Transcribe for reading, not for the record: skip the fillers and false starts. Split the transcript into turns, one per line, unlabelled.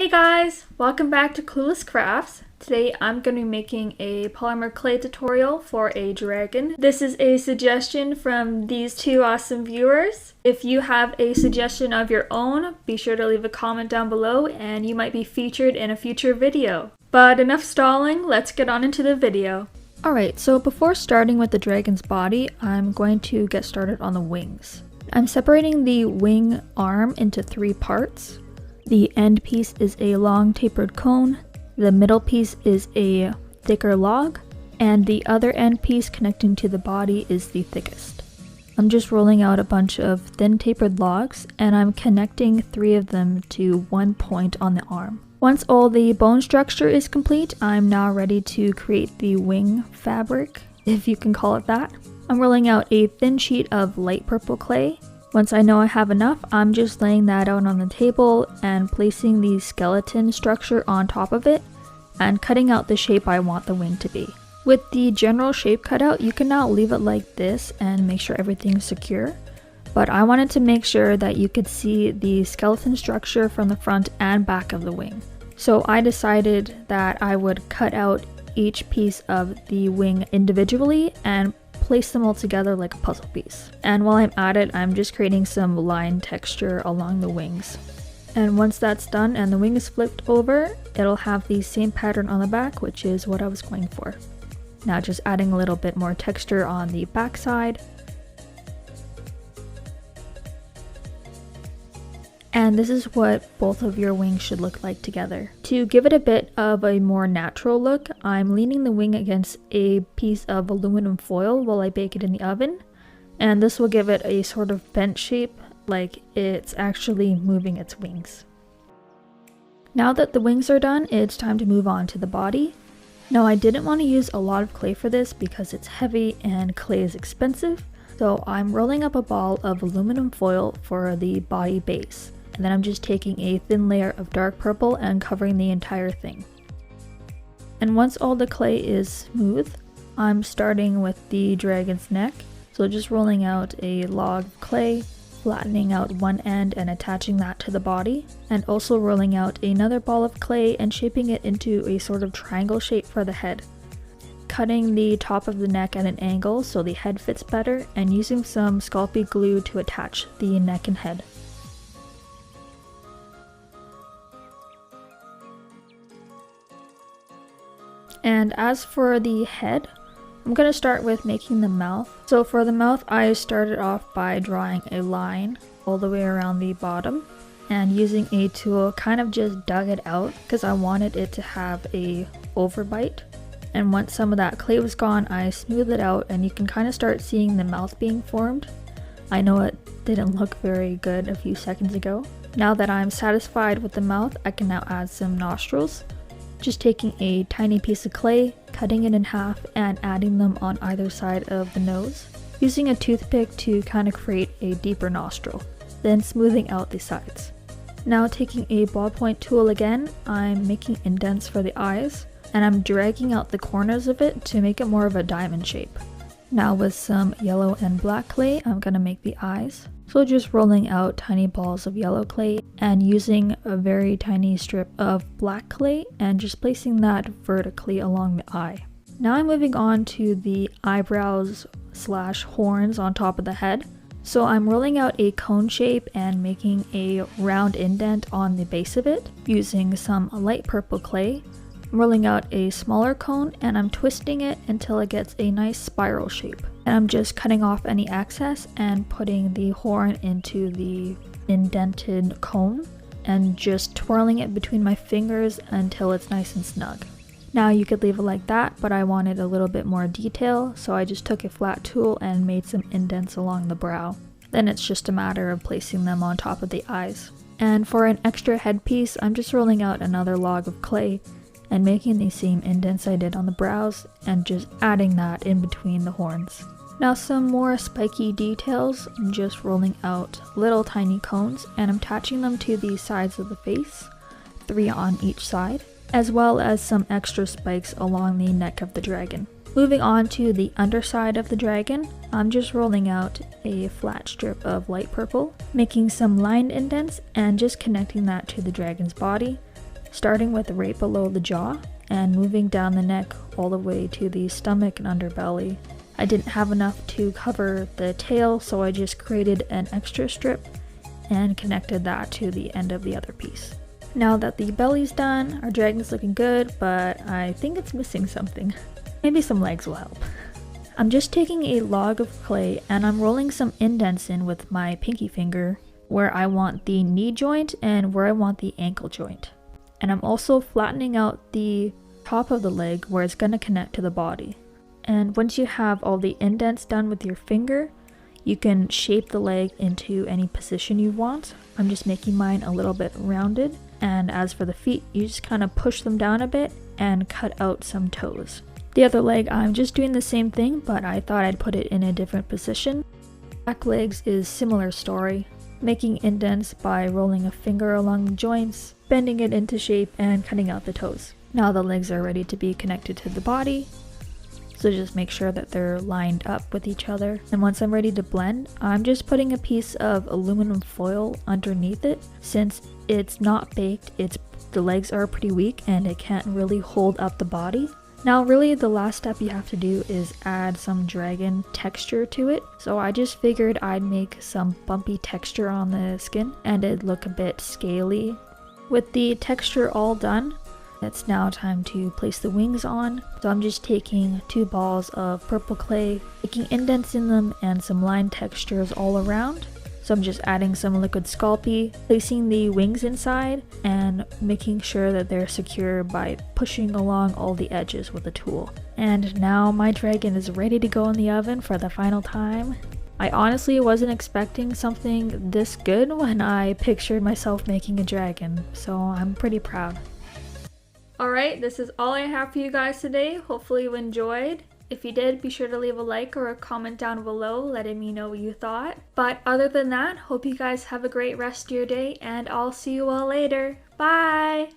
Hey guys, welcome back to Clueless Crafts. Today I'm going to be making a polymer clay tutorial for a dragon. This is a suggestion from these two awesome viewers. If you have a suggestion of your own, be sure to leave a comment down below and you might be featured in a future video. But enough stalling, let's get on into the video. Alright, so before starting with the dragon's body, I'm going to get started on the wings. I'm separating the wing arm into 3 parts. The end piece is a long tapered cone, the middle piece is a thicker log, and the other end piece connecting to the body is the thickest. I'm just rolling out a bunch of thin tapered logs and I'm connecting 3 of them to one point on the arm. Once all the bone structure is complete, I'm now ready to create the wing fabric, if you can call it that. I'm rolling out a thin sheet of light purple clay. Once I know I have enough, I'm just laying that out on the table and placing the skeleton structure on top of it and cutting out the shape I want the wing to be. With the general shape cut out, you can now leave it like this and make sure everything's secure. But I wanted to make sure that you could see the skeleton structure from the front and back of the wing. So I decided that I would cut out each piece of the wing individually and place them all together like a puzzle piece. And while I'm at it, I'm just creating some line texture along the wings. And once that's done and the wing is flipped over, it'll have the same pattern on the back, which is what I was going for. Now just adding a little bit more texture on the back side. And this is what both of your wings should look like together. To give it a bit of a more natural look, I'm leaning the wing against a piece of aluminum foil while I bake it in the oven. And this will give it a sort of bent shape, like it's actually moving its wings. Now that the wings are done, it's time to move on to the body. Now I didn't want to use a lot of clay for this because it's heavy and clay is expensive. So I'm rolling up a ball of aluminum foil for the body base. And then I'm just taking a thin layer of dark purple and covering the entire thing. And once all the clay is smooth, I'm starting with the dragon's neck. So just rolling out a log of clay, flattening out one end and attaching that to the body, and also rolling out another ball of clay and shaping it into a sort of triangle shape for the head. Cutting the top of the neck at an angle so the head fits better, and using some Sculpey glue to attach the neck and head. And as for the head, I'm going to start with making the mouth. So for the mouth, I started off by drawing a line all the way around the bottom, and using a tool kind of just dug it out because I wanted it to have a overbite. And once some of that clay was gone, I smoothed it out and you can kind of start seeing the mouth being formed. I know it didn't look very good a few seconds ago. Now that I'm satisfied with the mouth, I can now add some nostrils. Just taking a tiny piece of clay, cutting it in half and adding them on either side of the nose, using a toothpick to kind of create a deeper nostril, then smoothing out the sides. Now taking a ballpoint tool again, I'm making indents for the eyes, and I'm dragging out the corners of it to make it more of a diamond shape. Now with some yellow and black clay, I'm going to make the eyes. So just rolling out tiny balls of yellow clay and using a very tiny strip of black clay and just placing that vertically along the eye. Now I'm moving on to the eyebrows / horns on top of the head. So I'm rolling out a cone shape and making a round indent on the base of it using some light purple clay. I'm rolling out a smaller cone and I'm twisting it until it gets a nice spiral shape. And I'm just cutting off any excess and putting the horn into the indented cone and just twirling it between my fingers until it's nice and snug. Now you could leave it like that, but I wanted a little bit more detail, so I just took a flat tool and made some indents along the brow. Then it's just a matter of placing them on top of the eyes. And for an extra headpiece, I'm just rolling out another log of clay and making the same indents I did on the brows and just adding that in between the horns. Now some more spiky details, I'm just rolling out little tiny cones and I'm attaching them to the sides of the face, 3 on each side, as well as some extra spikes along the neck of the dragon. Moving on to the underside of the dragon, I'm just rolling out a flat strip of light purple, making some lined indents and just connecting that to the dragon's body. starting with right below the jaw and moving down the neck all the way to the stomach and underbelly. I didn't have enough to cover the tail, so I just created an extra strip and connected that to the end of the other piece. Now that the belly's done, our dragon's looking good, but I think it's missing something. Maybe some legs will help. I'm just taking a log of clay and I'm rolling some indents in with my pinky finger where I want the knee joint and where I want the ankle joint. And I'm also flattening out the top of the leg where it's going to connect to the body. And once you have all the indents done with your finger, you can shape the leg into any position you want. I'm just making mine a little bit rounded. And as for the feet, you just kind of push them down a bit and cut out some toes. The other leg, I'm just doing the same thing, but I thought I'd put it in a different position. Back legs is similar story, making indents by rolling a finger along the joints, bending it into shape, and cutting out the toes. Now the legs are ready to be connected to the body. So just make sure that they're lined up with each other. And once I'm ready to blend, I'm just putting a piece of aluminum foil underneath it. Since it's not baked, the legs are pretty weak and it can't really hold up the body. Now really the last step you have to do is add some dragon texture to it. So I just figured I'd make some bumpy texture on the skin and it'd look a bit scaly. With the texture all done, it's now time to place the wings on. So I'm just taking 2 balls of purple clay, making indents in them and some line textures all around. So I'm just adding some liquid Sculpey, placing the wings inside and making sure that they're secure by pushing along all the edges with a tool. And now my dragon is ready to go in the oven for the final time. I honestly wasn't expecting something this good when I pictured myself making a dragon, so I'm pretty proud. Alright, this is all I have for you guys today. Hopefully you enjoyed. If you did, be sure to leave a like or a comment down below letting me know what you thought. But other than that, hope you guys have a great rest of your day and I'll see you all later. Bye!